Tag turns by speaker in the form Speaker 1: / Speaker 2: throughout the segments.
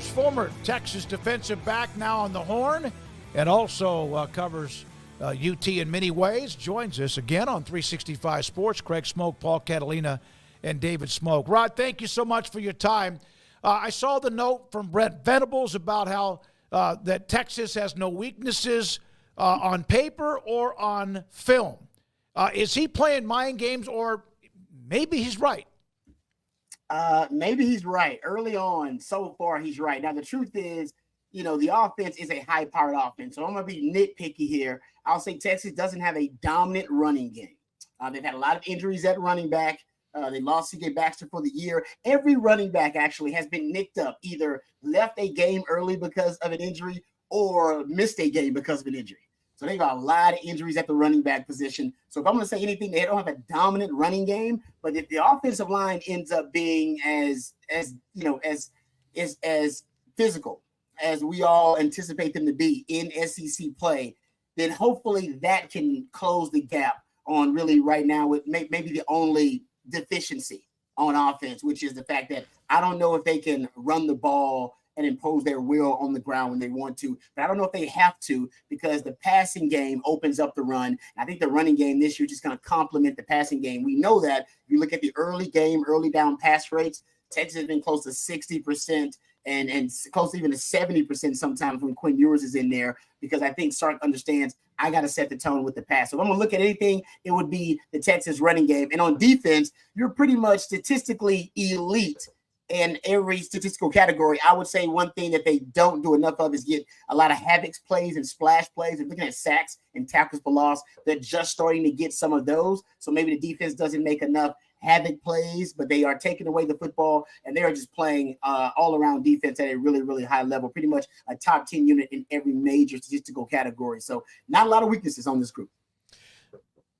Speaker 1: Venables, former Texas defensive back, now on the Horn, and also covers UT in many ways, joins us again on 365 Sports. Craig Smoke, Paul Catalina, and David Smoke. Rod, thank you so much for your time. I saw the note from Brent Venables about how that Texas has no weaknesses on paper or on film. Is he playing mind games, or maybe he's right?
Speaker 2: Maybe he's right. Early on, so far, he's right. Now, the truth is, the offense is a high-powered offense. So I'm going to be nitpicky here. I'll say Texas doesn't have a dominant running game. They've had a lot of injuries at running back. They lost C.J. Baxter for the year. Every running back actually has been nicked up, either left a game early because of an injury or missed a game because of an injury. So they got a lot of injuries at the running back position. So if I'm going to say anything, they don't have a dominant running game. But if the offensive line ends up being as physical as we all anticipate them to be in SEC play, then hopefully that can close the gap on really right now with maybe the only deficiency on offense, which is the fact that I don't know if they can run the ball and impose their will on the ground when they want to. But I don't know if they have to, because the passing game opens up the run. I think the running game this year is just going to complement the passing game. We know that if you look at the early down pass rates, Texas has been close to 60% and close to even to 70% sometimes when Quinn Ewers is in there, because I think Sark understands I got to set the tone with the pass. So if I'm going to look at anything, it would be the Texas running game. And on defense, you're pretty much statistically elite in every statistical category. I would say one thing that they don't do enough of is get a lot of havoc plays and splash plays. And looking at sacks and tackles for loss, they're just starting to get some of those. So maybe the defense doesn't make enough havoc plays, but they are taking away the football, and they are just playing all-around defense at a really, really high level, pretty much a top 10 unit in every major statistical category. So not a lot of weaknesses on this group.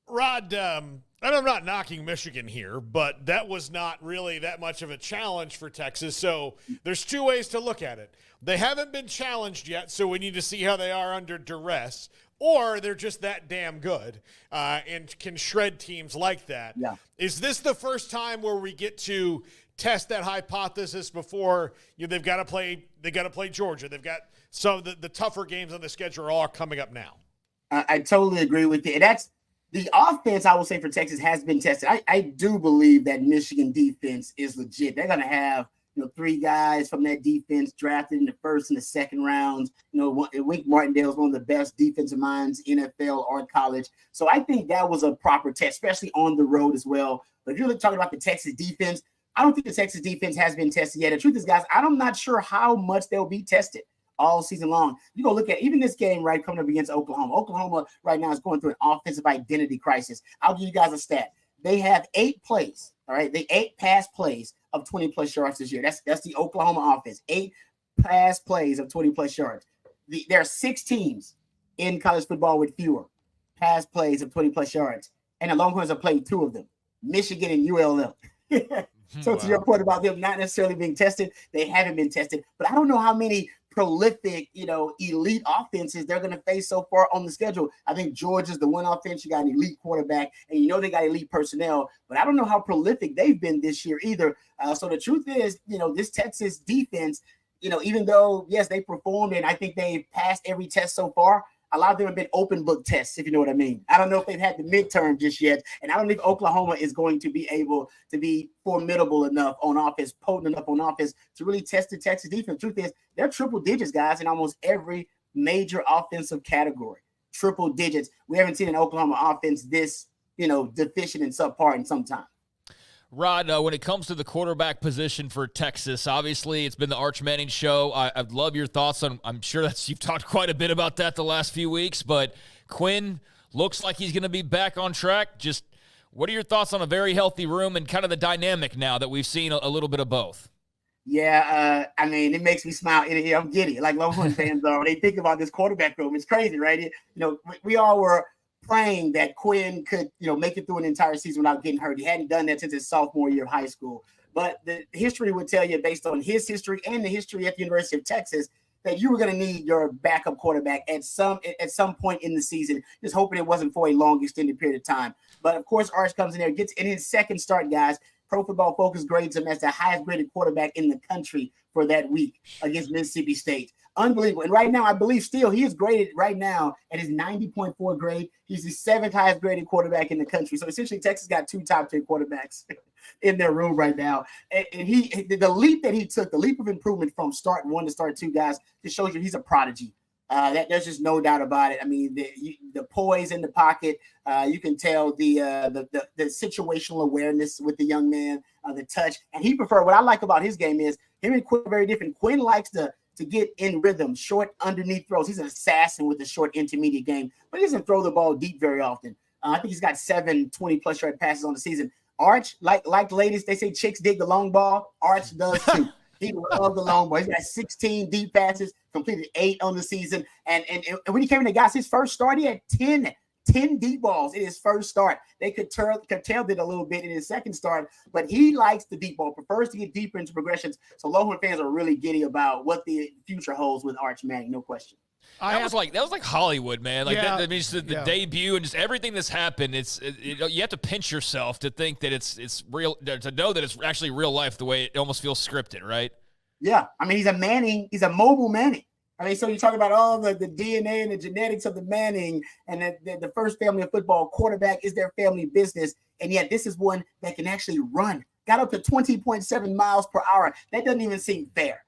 Speaker 3: Rod, and I'm not knocking Michigan here, but that was not really that much of a challenge for Texas. So there's two ways to look at it. They haven't been challenged yet, so we need to see how they are under duress, or they're just that damn good and can shred teams like that.
Speaker 2: Yeah.
Speaker 3: Is this the first time where we get to test that hypothesis before they've got to play Georgia? They've got the tougher games on the schedule are all coming up now.
Speaker 2: I totally agree with you. And that's the offense, I will say, for Texas has been tested. I do believe that Michigan defense is legit. They're going to have three guys from that defense drafted in the first and the second rounds. Wink Martindale is one of the best defensive minds, NFL or college. So I think that was a proper test, especially on the road as well. But if you're talking about the Texas defense, I don't think the Texas defense has been tested yet. The truth is, guys, I'm not sure how much they'll be tested all season long. You go look at even this game, right, coming up against Oklahoma. Oklahoma right now is going through an offensive identity crisis. I'll give you guys a stat. They have 8 plays, all right? 8 pass plays of 20-plus yards this year. That's the Oklahoma offense. 8 pass plays of 20-plus yards. There are 6 teams in college football with fewer pass plays of 20-plus yards, and the Longhorns have played 2 of them, Michigan and ULM. So to your point about them not necessarily being tested, they haven't been tested. But I don't know how many prolific, elite offenses they're going to face so far on the schedule. I think Georgia's the one offense. You got an elite quarterback, and they got elite personnel. But I don't know how prolific they've been this year either. So the truth is, this Texas defense, even though, yes, they performed, and I think they've passed every test so far, a lot of them have been open book tests, if you know what I mean. I don't know if they've had the midterm just yet, and I don't think Oklahoma is going to be able to be formidable enough on offense, potent enough on offense to really test the Texas defense. Truth is, they're triple digits, guys, in almost every major offensive category. Triple digits. We haven't seen an Oklahoma offense this, deficient and subpar in some time.
Speaker 4: Rod, when it comes to the quarterback position for Texas, obviously it's been the Arch Manning show. I'd love your thoughts on, I'm sure you've talked quite a bit about that the last few weeks, but Quinn looks like he's going to be back on track. Just what are your thoughts on a very healthy room and kind of the dynamic now that we've seen a little bit of both?
Speaker 2: Yeah, it makes me smile. I'm giddy, like Longhorn fans are. When they think about this quarterback room, it's crazy, right? We all were praying that Quinn could, make it through an entire season without getting hurt. He hadn't done that since his sophomore year of high school. But the history would tell you, based on his history and the history at the University of Texas, that you were going to need your backup quarterback at some point in the season, just hoping it wasn't for a long, extended period of time. But, of course, Arch comes in there, gets in his second start, guys. Pro Football Focus grades him as the highest graded quarterback in the country for that week against Mississippi State. Unbelievable. And right now, I believe still he is graded right now at his 90.4 grade. He's the 7th highest graded quarterback in the country. So essentially, Texas got 2 top 10 quarterbacks in their room right now. And the leap that he took, the leap of improvement from start 1 to start 2, guys, just shows you he's a prodigy. There's just no doubt about it. I mean, the poise in the pocket, you can tell the situational awareness with the young man, the touch. And what I like about his game is him and Quinn are very different. Quinn likes to get in rhythm, short underneath throws. He's an assassin with a short intermediate game, but he doesn't throw the ball deep very often. I think he's got 7 20-plus yard passes on the season. Arch, like ladies, they say chicks dig the long ball. Arch does too. He loves the long ball. He's got 16 deep passes, completed 8 on the season. And when he came in, guys, his first start, he had 10 deep balls in his first start. They curtailed it a little bit in his second start, but he likes the deep ball, prefers to get deeper into progressions. So Longhorn fans are really giddy about what the future holds with Arch Manning, no question.
Speaker 4: That was like Hollywood, man. Like that means the debut and just everything that's happened. You have to pinch yourself to think that it's real, to know that it's actually real life. The way it almost feels scripted, right? Yeah,
Speaker 2: I mean, he's a Manning. He's a mobile Manning. I mean, so you talk about all the DNA and the genetics of the Manning, and the first family of football quarterback is their family business, and yet this is one that can actually run. Got up to 20.7 miles per hour. That doesn't even seem fair.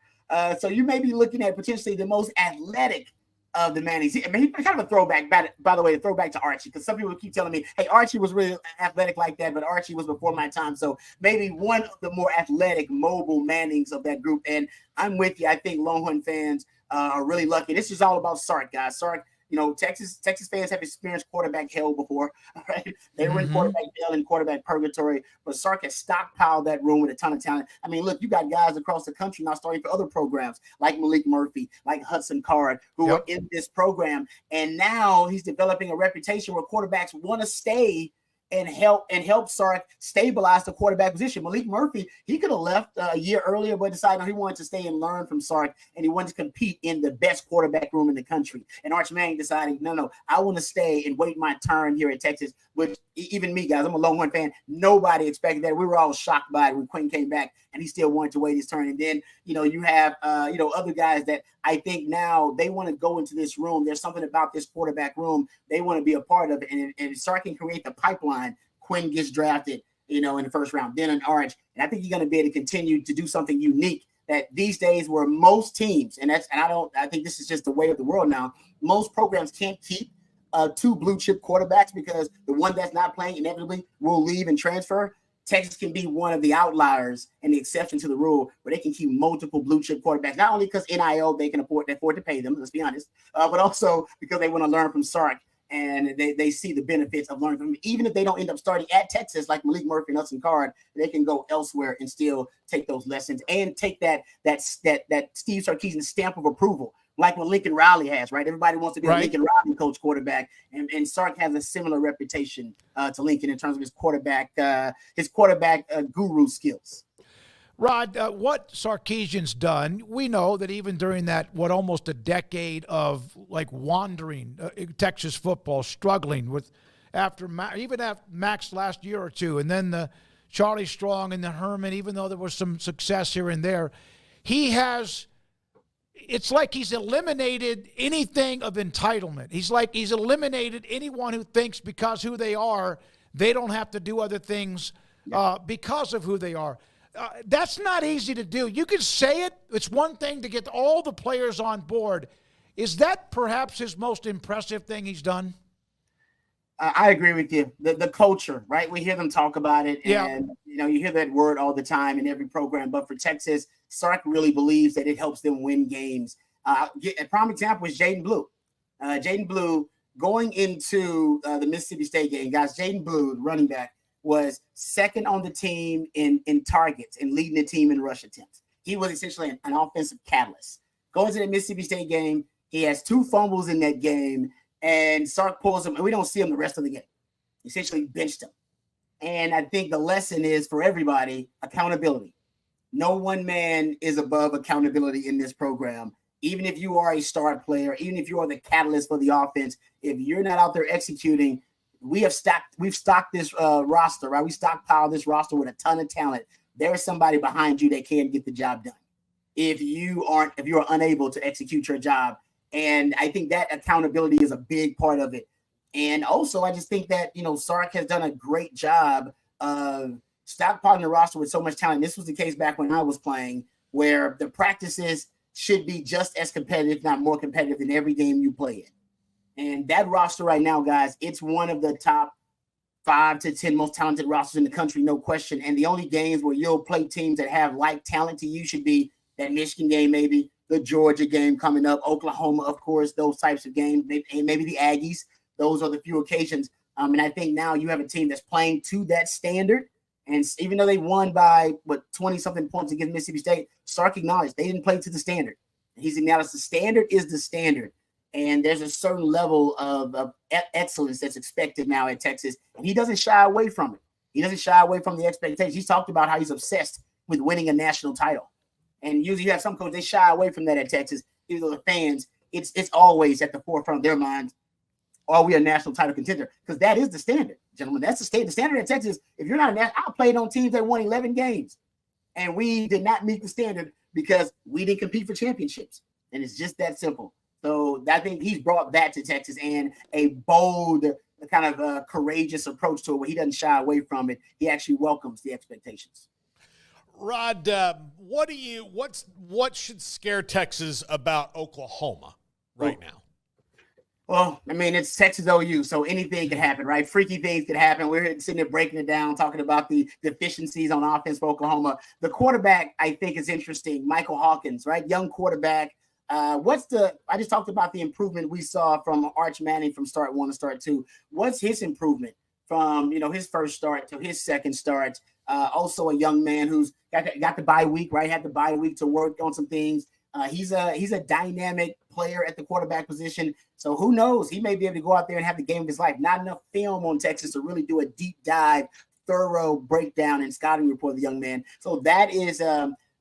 Speaker 2: So you may be looking at potentially the most athletic of the Mannings. I mean, he's kind of a throwback, by the way, a throwback to Archie, because some people keep telling me, hey, Archie was really athletic like that, but Archie was before my time. So maybe one of the more athletic, mobile Mannings of that group. And I'm with you. I think Longhorn fans are really lucky. This is all about Sark, guys. Sark, you know, Texas fans have experienced quarterback hell before, right? They were in quarterback hell and quarterback purgatory, but Sark has stockpiled that room with a ton of talent. I mean, look, you got guys across the country now starting for other programs like Malik Murphy, like Hudson Card, who are in this program. And now he's developing a reputation where quarterbacks want to stay and help Sark stabilize the quarterback position. Malik Murphy, he could have left a year earlier, but decided he wanted to stay and learn from Sark, and he wanted to compete in the best quarterback room in the country. And Arch Manning decided, no, I want to stay and wait my turn here at Texas, which even me, guys, I'm a Longhorn fan. Nobody expected that. We were all shocked by it when Quinn came back, and he still wanted to wait his turn. And then, you have, other guys that I think now they want to go into this room. There's something about this quarterback room they want to be a part of it. And Sark can create the pipeline. Quinn gets drafted, in the first round, then an Arch. And I think you're going to be able to continue to do something unique that these days where most teams, I think this is just the way of the world now, most programs can't keep 2 blue chip quarterbacks because the one that's not playing inevitably will leave and transfer. Texas can be one of the outliers and the exception to the rule where they can keep multiple blue chip quarterbacks, not only because NIL, they can afford to pay them, let's be honest, but also because they want to learn from Sark and they see the benefits of learning from him. Even if they don't end up starting at Texas like Malik Murphy and Hudson Card, they can go elsewhere and still take those lessons and take that Steve Sarkeesian stamp of approval, like what Lincoln Riley has, right? Everybody wants to be a Lincoln Riley coach quarterback, and Sark has a similar reputation to Lincoln in terms of his quarterback guru skills.
Speaker 1: Rod, what Sarkeesian's done, we know that even during that, almost a decade of wandering Texas football, struggling with after Max last year or two, and then the Charlie Strong and the Herman, even though there was some success here and there, it's like he's eliminated anything of entitlement. He's eliminated anyone who thinks because who they are, they don't have to do other things because of who they are. That's not easy to do. You can say it. It's one thing to get all the players on board. Is that perhaps his most impressive thing he's done?
Speaker 2: I agree with you. The culture, right? We hear them talk about it, and you hear that word all the time in every program. But for Texas, Sark really believes that it helps them win games. A prime example is Jaden Blue. Jaden Blue going into the Mississippi State game, guys. Jaden Blue, the running back, was second on the team in targets and leading the team in rush attempts. He was essentially an offensive catalyst. Going to the Mississippi State game, he has 2 fumbles in that game, and Sark pulls him, and we don't see him the rest of the game. Essentially benched him. And I think the lesson is for everybody, accountability. No one man is above accountability in this program. Even if you are a star player, even if you are the catalyst for the offense, if you're not out there executing, we've stocked this roster, right? We stockpiled this roster with a ton of talent. There's somebody behind you that can get the job done. if you're unable to execute your job. And I think that accountability is a big part of it. And also, I just think that, Sark has done a great job of stockpiling the roster with so much talent. This was the case back when I was playing, where the practices should be just as competitive, if not more competitive, than every game you play in. And that roster right now, guys, it's one of the top 5 to 10 most talented rosters in the country, no question. And the only games where you'll play teams that have like talent to you should be that Michigan game, maybe the Georgia game coming up, Oklahoma, of course, those types of games, maybe the Aggies. Those are the few occasions. And I think now you have a team that's playing to that standard. And even though they won by 20-something points against Mississippi State, Sark acknowledged they didn't play to the standard. He's acknowledged the standard is the standard. And there's a certain level of excellence that's expected now at Texas. And he doesn't shy away from it. He doesn't shy away from the expectations. He's talked about how he's obsessed with winning a national title. And usually you have some coaches, they shy away from that at Texas. Even though the fans, it's always at the forefront of their minds. Are we a national title contender? Because that is the standard, gentlemen. That's the standard at Texas. If you're not a national, I played on teams that won 11 games. And we did not meet the standard because we didn't compete for championships. And it's just that simple. So I think he's brought that to Texas, and a bold, kind of courageous approach to it where he doesn't shy away from it. He actually welcomes the expectations.
Speaker 3: Rod, what should scare Texas about Oklahoma right now?
Speaker 2: Well, I mean, it's Texas OU, so anything could happen, right? Freaky things could happen. We're sitting there breaking it down, talking about the deficiencies on offense for Oklahoma. The quarterback, I think, is interesting. Michael Hawkins, right? Young quarterback. I just talked about the improvement we saw from Arch Manning from start 1 to start 2. What's his improvement from, his first start to his second start? Also a young man who's got the bye week, right? Had the bye week to work on some things. He's a dynamic player at the quarterback position. So who knows? He may be able to go out there and have the game of his life. Not enough film on Texas to really do a deep dive, thorough breakdown and scouting report of the young man. So that is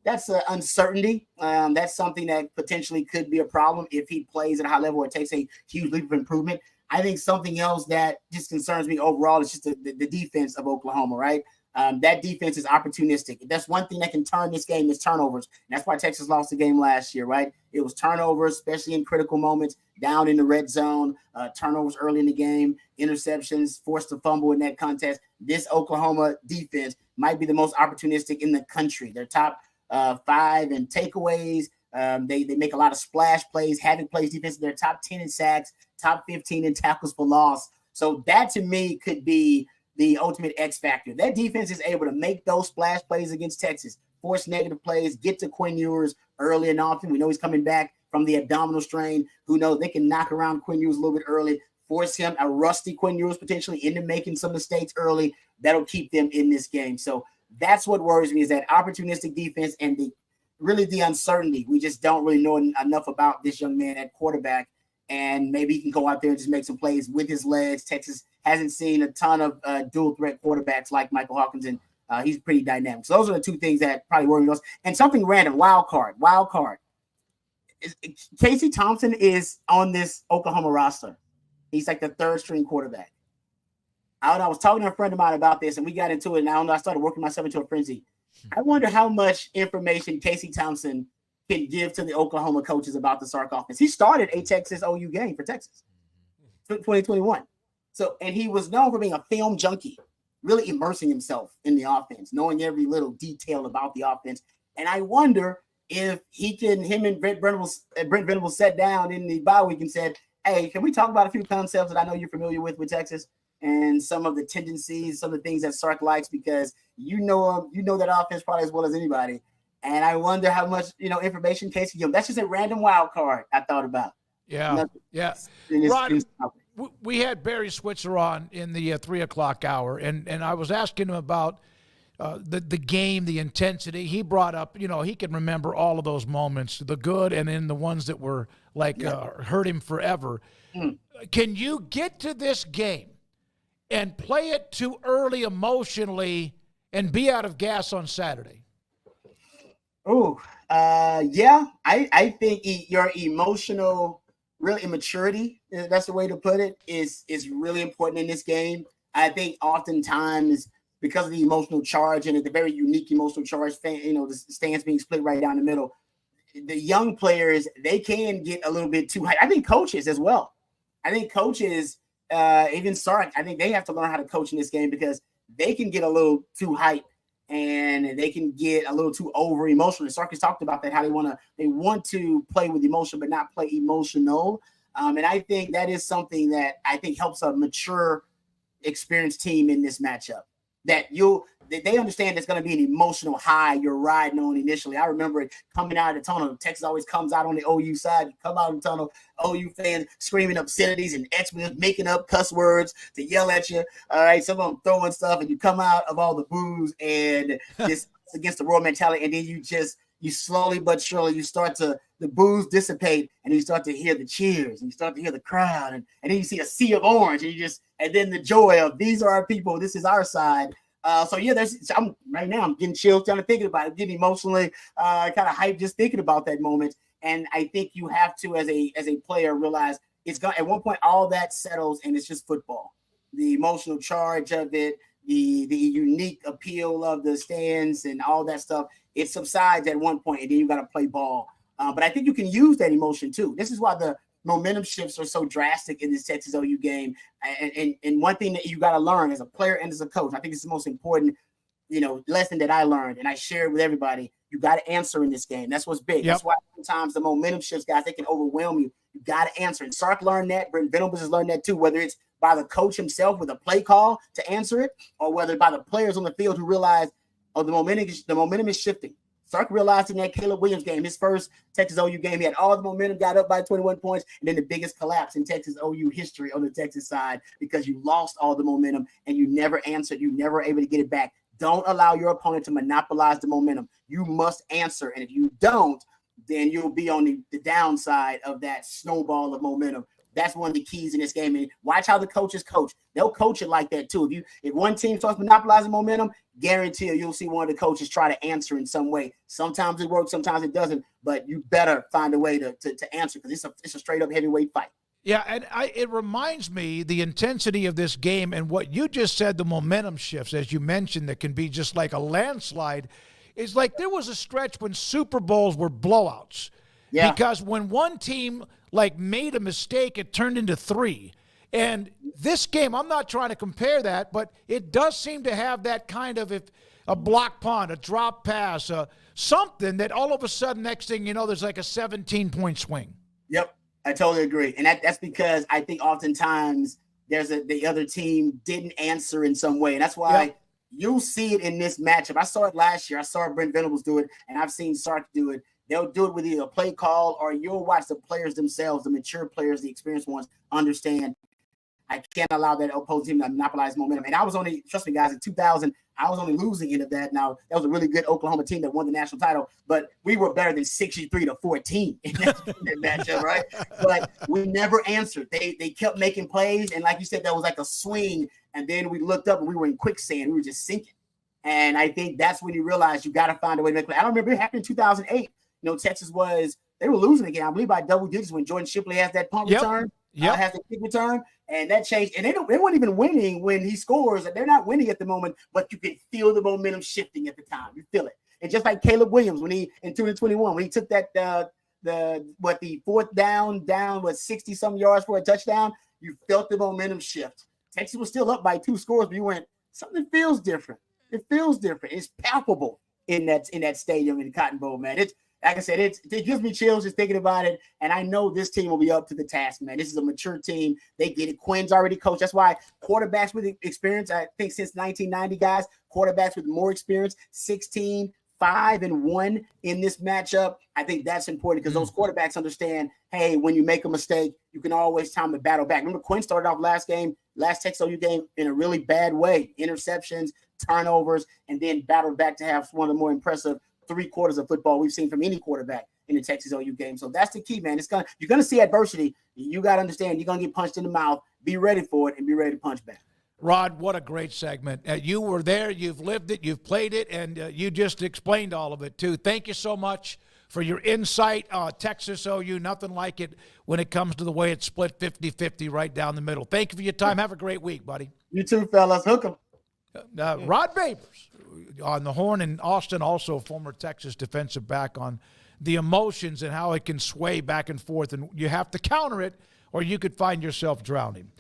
Speaker 2: that's an uncertainty. That's something that potentially could be a problem if he plays at a high level or takes a huge leap of improvement. I think something else that just concerns me overall is just the defense of Oklahoma, right? That defense is opportunistic. That's one thing that can turn this game is turnovers. And that's why Texas lost the game last year, right? It was turnovers, especially in critical moments, down in the red zone, turnovers early in the game, interceptions, forced to fumble in that contest. This Oklahoma defense might be the most opportunistic in the country. They're top 5 in takeaways. They make a lot of splash plays, havoc plays defense. They're top 10 in sacks, top 15 in tackles for loss. So that to me could be the ultimate X factor. That defense is able to make those splash plays against Texas, force negative plays, get to Quinn Ewers early and often. We know he's coming back from the abdominal strain. Who knows? They can knock around Quinn Ewers a little bit early, force him, a rusty Quinn Ewers potentially, into making some mistakes early. That'll keep them in this game. So that's what worries me, is that opportunistic defense and the uncertainty. We just don't really know enough about this young man at quarterback, and maybe he can go out there and just make some plays with his legs. Texas hasn't seen a ton of dual threat quarterbacks like Michael Hawkins, and he's pretty dynamic. So those are the two things that probably worry me most. And something random, wild card. Casey Thompson is on this Oklahoma roster. He's like the third string quarterback. I was talking to a friend of mine about this, and we got into it, and I started working myself into a frenzy. I wonder how much information Casey Thompson can give to the Oklahoma coaches about the Sark offense. He started a Texas OU game for Texas, 2021. So, and he was known for being a film junkie, really immersing himself in the offense, knowing every little detail about the offense. And I wonder if him and Brent Venables sat down in the bye week and said, hey, can we talk about a few concepts that I know you're familiar with Texas, and some of the tendencies, some of the things that Sark likes, because you know that offense probably as well as anybody. And I wonder how much, information Casey gives. That's just a random wild card I thought about.
Speaker 1: Yeah. Rod, we had Barry Switzer on in the 3 o'clock hour, and I was asking him about the game, the intensity. He brought up, he can remember all of those moments, the good and then the ones that were hurt him forever. Can you get to this game and play it too early emotionally and be out of gas on Saturday?
Speaker 2: Yeah. I think your emotional real immaturity, that's the way to put it, is really important in this game. I think oftentimes because of the emotional charge and the very unique emotional charge, the stance being split right down the middle, the young players, they can get a little bit too high. I think coaches as well. I think coaches, even Sark, I think they have to learn how to coach in this game because they can get a little too hype and they can get a little too over emotional. Sark has talked about that, how they want to play with emotion, but not play emotional. And I think that is something that I think helps a mature, experienced team in this matchup. That they understand it's going to be an emotional high you're riding on initially. I remember it coming out of the tunnel. Texas always comes out on the OU side. You come out of the tunnel, OU fans screaming obscenities and expletives, making up cuss words to yell at you. All right, some of them throwing stuff, and you come out of all the boos and this against the Royal mentality, and then you slowly but surely the boos dissipate, and you start to hear the cheers, and you start to hear the crowd, and then you see a sea of orange, and then the joy of these are our people, this is our side. So yeah, I'm getting chills trying to think about it, getting emotionally kind of hyped just thinking about that moment. And I think you have to, as a player, realize it's going at one point all that settles and it's just football. The emotional charge of it, the unique appeal of the stands and all that stuff, it subsides at one point, and then you got to play ball. But I think you can use that emotion too. This is why the momentum shifts are so drastic in this Texas OU game. And one thing that you got to learn as a player and as a coach, I think it's the most important, lesson that I learned and I shared with everybody. You got to answer in this game. That's what's big.
Speaker 1: Yep.
Speaker 2: That's why sometimes the momentum shifts, guys, they can overwhelm you. You got to answer. And Sark learned that. Brent Venables has learned that too, whether it's by the coach himself with a play call to answer it, or whether by the players on the field who realize, the momentum is shifting. Sark realized in that Caleb Williams game, his first Texas OU game, he had all the momentum, got up by 21 points, and then the biggest collapse in Texas OU history on the Texas side because you lost all the momentum and you never answered. You never were able to get it back. Don't allow your opponent to monopolize the momentum. You must answer, and if you don't, then you'll be on the downside of that snowball of momentum. That's one of the keys in this game. And watch how the coaches coach. They'll coach it like that too. If one team starts monopolizing momentum, guarantee you'll see one of the coaches try to answer in some way. Sometimes it works, sometimes it doesn't. But you better find a way to answer because it's a straight up heavyweight fight.
Speaker 1: Yeah, and it reminds me the intensity of this game and what you just said, the momentum shifts, as you mentioned, that can be just like a landslide. It's like there was a stretch when Super Bowls were blowouts. Yeah. Because when one team made a mistake, it turned into 3. And this game, I'm not trying to compare that, but it does seem to have that kind of a block punt, a drop pass, something that all of a sudden, next thing you know, there's like a 17-point swing.
Speaker 2: Yep, I totally agree. And that's because I think oftentimes the other team didn't answer in some way. And that's why you'll see it in this matchup. I saw it last year. I saw Brent Venables do it, and I've seen Sark do it. They'll do it with either a play call or you'll watch the players themselves, the mature players, the experienced ones, understand I can't allow that opposing team to monopolize momentum. And trust me, guys, in 2000, I was only losing into that. Now, that was a really good Oklahoma team that won the national title, but we were better than 63-14 in that matchup, right? But we never answered. They kept making plays, and like you said, that was like a swing, and then we looked up and we were in quicksand. We were just sinking. And I think that's when you realize you got to find a way to make play. I don't remember it happened in 2008. Texas they were losing again, I believe, by double digits when Jordan Shipley has that punt return, has the kick return, and that changed. And they weren't even winning when he scores. They're not winning at the moment, but you can feel the momentum shifting at the time. You feel it. And just like Caleb Williams when he in 2021 when he took that the fourth down was 60-some yards for a touchdown, you felt the momentum shift. Texas was still up by 2 scores, but you went, something feels different. It feels different. It's palpable in that stadium in Cotton Bowl, man. It's like I said, it gives me chills just thinking about it. And I know this team will be up to the task, man. This is a mature team. They get it. Quinn's already coached. That's why quarterbacks with experience, I think since 1990, guys, quarterbacks with more experience, 16, 5-1 in this matchup. I think that's important because those quarterbacks understand, hey, when you make a mistake, you can always time to battle back. Remember, Quinn started off last Texas OU game in a really bad way. Interceptions, turnovers, and then battled back to have one of the more impressive 3 quarters of football we've seen from any quarterback in the Texas OU game. So that's the key, man. You're gonna see adversity. You gotta understand you're gonna get punched in the mouth. Be ready for it and be ready to punch back.
Speaker 1: Rod, what a great segment. You were there, you've lived it, you've played it, and you just explained all of it too. Thank you so much for your insight. Texas OU, nothing like it when it comes to the way it's split 50-50 right down the middle. Thank you for your time. Have a great week, buddy.
Speaker 2: You too, fellas. Hook 'em.
Speaker 1: Rod Babers on the horn in Austin, also former Texas defensive back on the emotions and how it can sway back and forth, and you have to counter it or you could find yourself drowning.